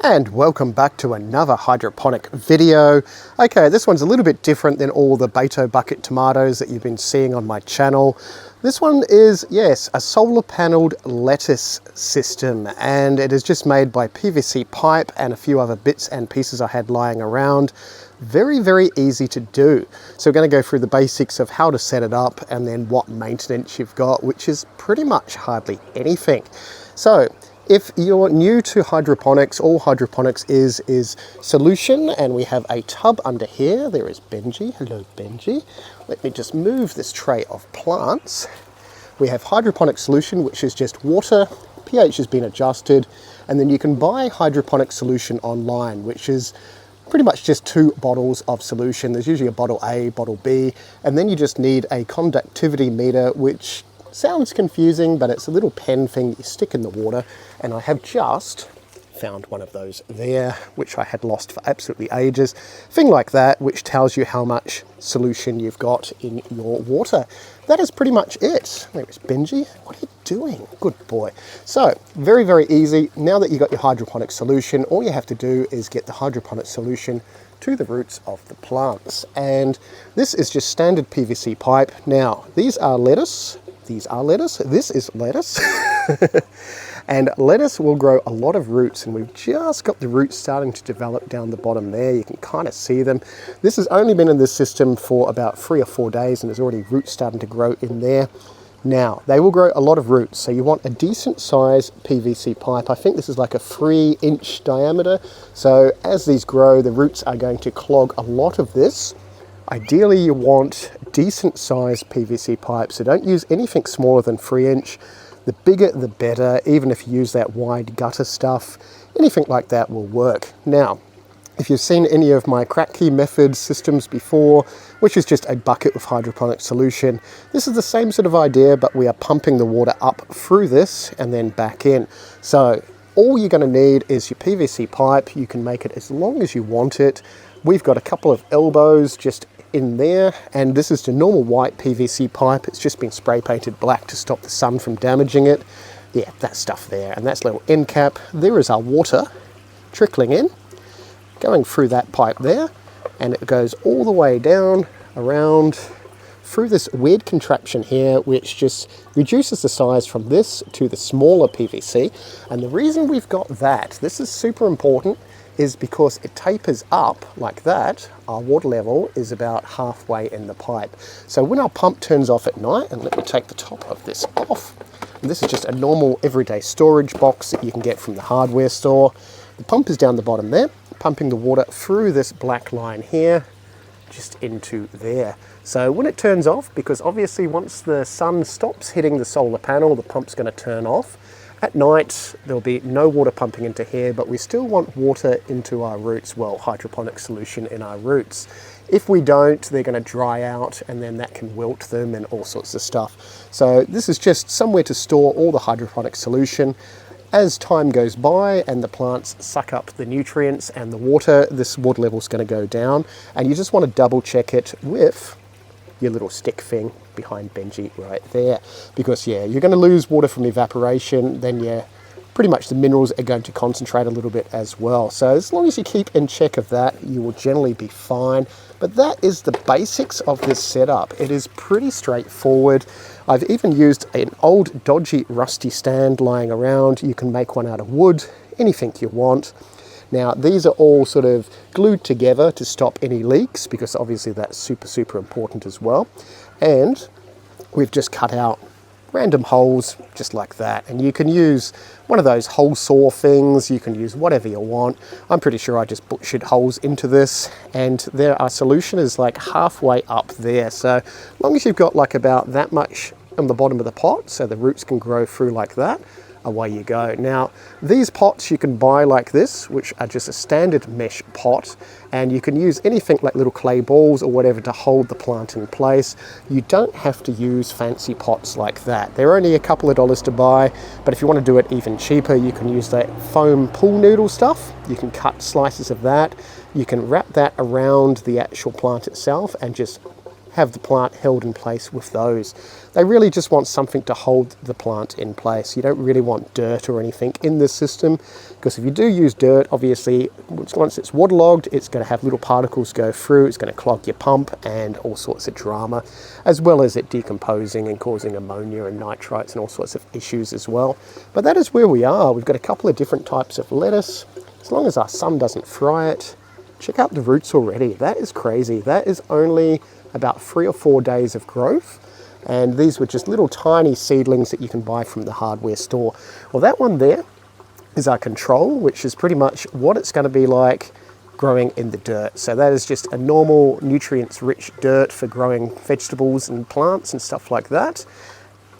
And welcome back to another hydroponic video. Okay, this one's a little bit different than all the BATO bucket tomatoes that you've been seeing on my channel. This one is, yes, a solar paneled lettuce system, and it is just made by PVC pipe and a few other bits and pieces I had lying around. Very, very easy to do. So we're going to go through the basics of how to set it up and then what maintenance you've got, which is pretty much hardly anything. So if you're new to hydroponics, all hydroponics is solution, and we have a tub under here. There is Benji. Hello, Benji. Let me just move this tray of plants. We have hydroponic solution, which is just water. pH has been adjusted, and then you can buy hydroponic solution online, which is pretty much just 2 bottles of solution. There's usually a bottle A, bottle B, and then you just need a conductivity meter, which sounds confusing, but it's a little pen thing you stick in the water, and I have just found one of those there, which I had lost for absolutely ages. Thing like that, which tells you how much solution you've got in your water. That is pretty much it. There is Benji. What are you doing? Good boy. So, very, very easy. Now that you've got your hydroponic solution, all you have to do is get the hydroponic solution to the roots of the plants. And this is just standard PVC pipe. Now, these are lettuce. These are lettuce. This is lettuce. And lettuce will grow a lot of roots, and we've just got the roots starting to develop down the bottom there. You can kind of see them. This has only been in this system for about 3 or 4 days, and there's already roots starting to grow in there. Now, they will grow a lot of roots, so you want a decent size PVC pipe. I think this is like a 3-inch diameter. So as these grow, the roots are going to clog a lot of this. Ideally, you want decent size PVC pipe, so don't use anything smaller than 3-inch. The bigger, the better. Even if you use that wide gutter stuff, anything like that will work. Now, if you've seen any of my crack key method systems before, which is just a bucket with hydroponic solution, this is the same sort of idea, but we are pumping the water up through this and then back in. So all you're going to need is your PVC pipe. You can make it as long as you want it. We've got a couple of elbows just in there, and this is the normal white PVC pipe. It's just been spray painted black to stop the sun from damaging it. Yeah, that stuff there, and that's a little end cap. There is our water trickling in, going through that pipe there, and it goes all the way down around through this weird contraption here, which just reduces the size from this to the smaller PVC. And the reason we've got that, this is super important, is because it tapers up like that. Our water level is about halfway in the pipe. So when our pump turns off at night, and let me take the top of this off, and this is just a normal everyday storage box that you can get from the hardware store. The pump is down the bottom there, pumping the water through this black line here, just into there. So when it turns off, because obviously once the sun stops hitting the solar panel, the pump's going to turn off. At night, there'll be no water pumping into here, but we still want water into our roots, well, hydroponic solution in our roots. If we don't, they're going to dry out, and then that can wilt them and all sorts of stuff. So this is just somewhere to store all the hydroponic solution. As time goes by and the plants suck up the nutrients and the water, this water level is going to go down, and you just want to double check it with your little stick thing behind Benji right there, because yeah, you're going to lose water from evaporation, then yeah, pretty much the minerals are going to concentrate a little bit as well. So as long as you keep in check of that, you will generally be fine. But that is the basics of this setup. It is pretty straightforward. I've even used an old dodgy rusty stand lying around. You can make one out of wood, anything you want. Now, these are all sort of glued together to stop any leaks, because obviously that's super, super important as well. And we've just cut out random holes just like that. And you can use one of those hole saw things. You can use whatever you want. I'm pretty sure I just butchered holes into this, and there our solution is like halfway up there. So as long as you've got like about that much on the bottom of the pot, so the roots can grow through like that, away you go. Now, these pots you can buy like this, which are just a standard mesh pot, and you can use anything like little clay balls or whatever to hold the plant in place. You don't have to use fancy pots like that. They're only a couple of dollars to buy, but if you want to do it even cheaper, you can use that foam pool noodle stuff. You can cut slices of that. You can wrap that around the actual plant itself and just have the plant held in place with those. They really just want something to hold the plant in place. You don't really want dirt or anything in this system, because if you do use dirt, obviously once it's waterlogged, it's going to have little particles go through, it's going to clog your pump and all sorts of drama, as well as it decomposing and causing ammonia and nitrites and all sorts of issues as well. But that is where we are. We've got a couple of different types of lettuce. As long as our sun doesn't fry it. Check out the roots already. That is crazy. That is only about 3 or 4 days of growth. And these were just little tiny seedlings that you can buy from the hardware store. Well, that one there is our control, which is pretty much what it's going to be like growing in the dirt. So that is just a normal nutrients-rich dirt for growing vegetables and plants and stuff like that,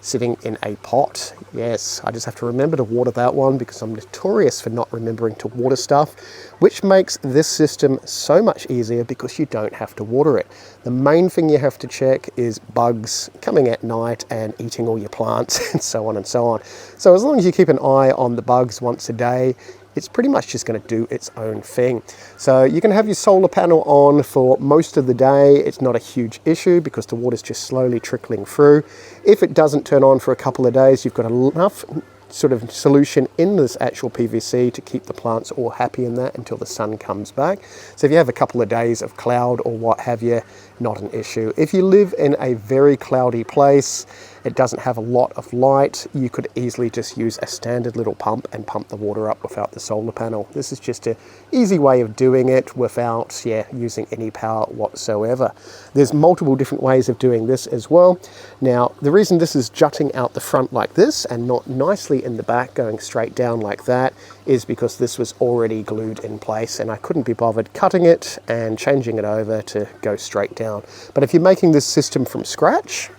sitting in a pot. Yes, I just have to remember to water that one because I'm notorious for not remembering to water stuff, which makes this system so much easier because you don't have to water it. The main thing you have to check is bugs coming at night and eating all your plants and so on and so on. So as long as you keep an eye on the bugs once a day, it's pretty much just going to do its own thing. So you can have your solar panel on for most of the day. It's not a huge issue because the water's just slowly trickling through. If it doesn't turn on for a couple of days, you've got enough sort of solution in this actual PVC to keep the plants all happy in that until the sun comes back. So if you have a couple of days of cloud or what have you, not an issue. If you live in a very cloudy place, it doesn't have a lot of light, you could easily just use a standard little pump and pump the water up without the solar panel. This is just an easy way of doing it without using any power whatsoever. There's multiple different ways of doing this as well. Now, the reason this is jutting out the front like this and not nicely in the back going straight down like that is because this was already glued in place and I couldn't be bothered cutting it and changing it over to go straight down. But if you're making this system from scratch,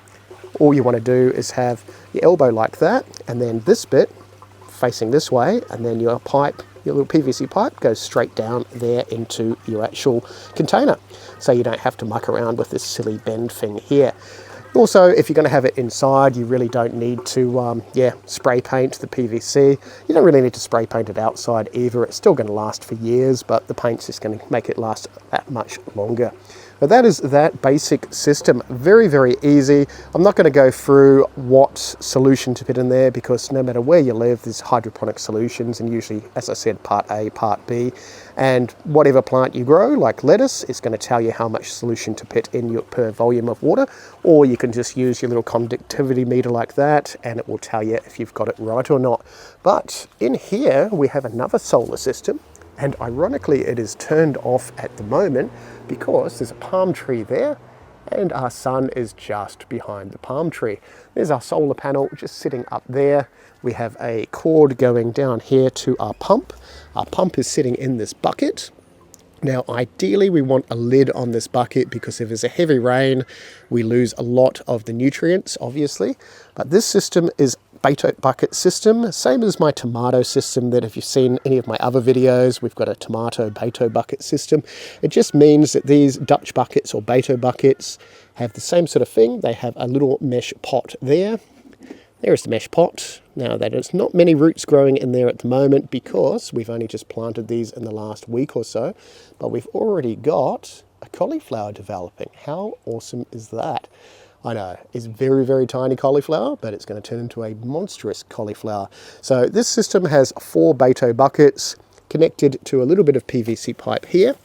all you want to do is have your elbow like that, and then this bit facing this way, and then your pipe, your little PVC pipe, goes straight down there into your actual container. So you don't have to muck around with this silly bend thing here. Also, if you're going to have it inside, you really don't need to spray paint the PVC. You don't really need to spray paint it outside either. It's still going to last for years, but the paint's just going to make it last that much longer. But that is that basic system. Very, very easy. I'm not going to go through what solution to put in there because no matter where you live, there's hydroponic solutions, and usually, as I said, part A, part B. And whatever plant you grow, like lettuce, is going to tell you how much solution to put in your per volume of water, or you can just use your little conductivity meter like that, and it will tell you if you've got it right or not. But in here, we have another solar system. And ironically, it is turned off at the moment because there's a palm tree there and our sun is just behind the palm tree. There's our solar panel just sitting up there. We have a cord going down here to our pump. Our pump is sitting in this bucket. Now, ideally, we want a lid on this bucket because if there's a heavy rain, we lose a lot of the nutrients, obviously. But this system is BATO bucket system, same as my tomato system that if you've seen any of my other videos, we've got a tomato BATO bucket system. It just means that these Dutch buckets or BATO buckets have the same sort of thing. They have a little mesh pot there. There's the mesh pot. Now, there's not many roots growing in there at the moment because we've only just planted these in the last week or so, but we've already got a cauliflower developing. How awesome is that? I know, it's very, very tiny cauliflower, but it's going to turn into a monstrous cauliflower. So this system has 4 BATO buckets connected to a little bit of PVC pipe here,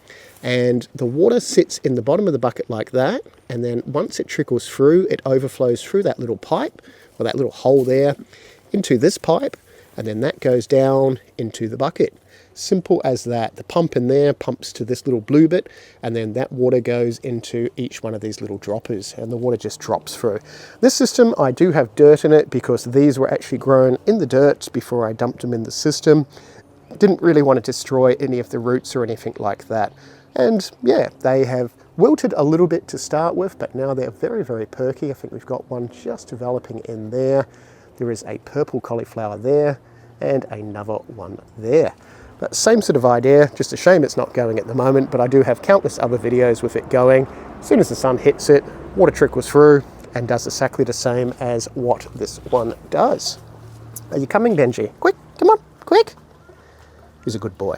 and the water sits in the bottom of the bucket like that, and then once it trickles through, it overflows through that little pipe, or that little hole there, into this pipe, and then that goes down into the bucket. Simple as that. The pump in there pumps to this little blue bit, and then that water goes into each one of these little droppers, and the water just drops through. This system, I do have dirt in it because these were actually grown in the dirt before I dumped them in the system. Didn't really want to destroy any of the roots or anything like that. And yeah, they have wilted a little bit to start with, but now they're very, very perky. I think we've got one just developing in there. There is a purple cauliflower there and another one there. But same sort of idea, just a shame it's not going at the moment, but I do have countless other videos with it going. As soon as the sun hits it, water trickles through and does exactly the same as what this one does. Are you coming, Benji? Quick, come on, quick. He's a good boy.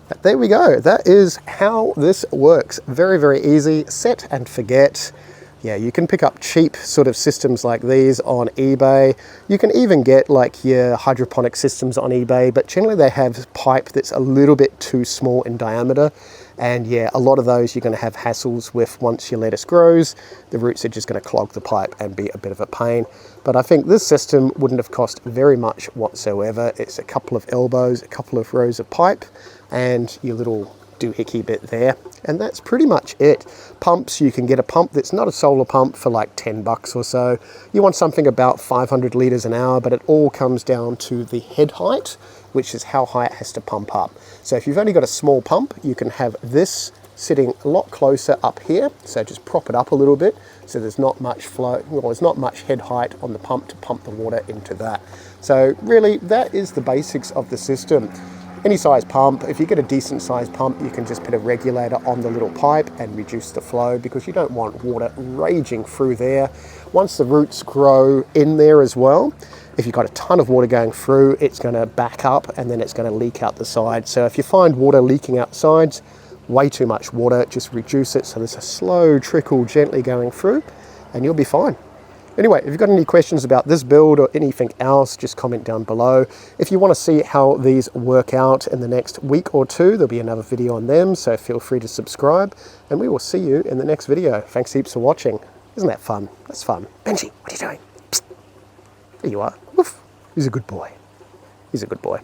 But there we go. That is how this works. Very, very easy. Set and forget. Yeah, you can pick up cheap sort of systems like these on eBay. You can even get like your hydroponic systems on eBay, but generally they have pipe that's a little bit too small in diameter. And yeah, a lot of those you're going to have hassles with once your lettuce grows. The roots are just going to clog the pipe and be a bit of a pain. But I think this system wouldn't have cost very much whatsoever. It's a couple of elbows, a couple of rows of pipe, and your little doohickey bit there, and that's pretty much it. Pumps, you can get a pump that's not a solar pump for like 10 bucks or so. You want something about 500 liters an hour, but it all comes down to the head height, which is how high it has to pump up. So if you've only got a small pump, you can have this sitting a lot closer up here, so just prop it up a little bit so there's not much flow, well, there's not much head height on the pump to pump the water into that. So really, that is the basics of the system. Any size pump, if you get a decent size pump, you can just put a regulator on the little pipe and reduce the flow, because you don't want water raging through there. Once the roots grow in there as well, if you've got a ton of water going through, it's going to back up and then it's going to leak out the side. So if you find water leaking out sides, way too much water, just reduce it so there's a slow trickle gently going through and you'll be fine. Anyway, if you've got any questions about this build or anything else, just comment down below. If you want to see how these work out in the next week or two, there'll be another video on them, so feel free to subscribe, and we will see you in the next video. Thanks heaps for watching. Isn't that fun? That's fun. Benji, what are you doing? Psst. There you are. Woof. He's a good boy. He's a good boy.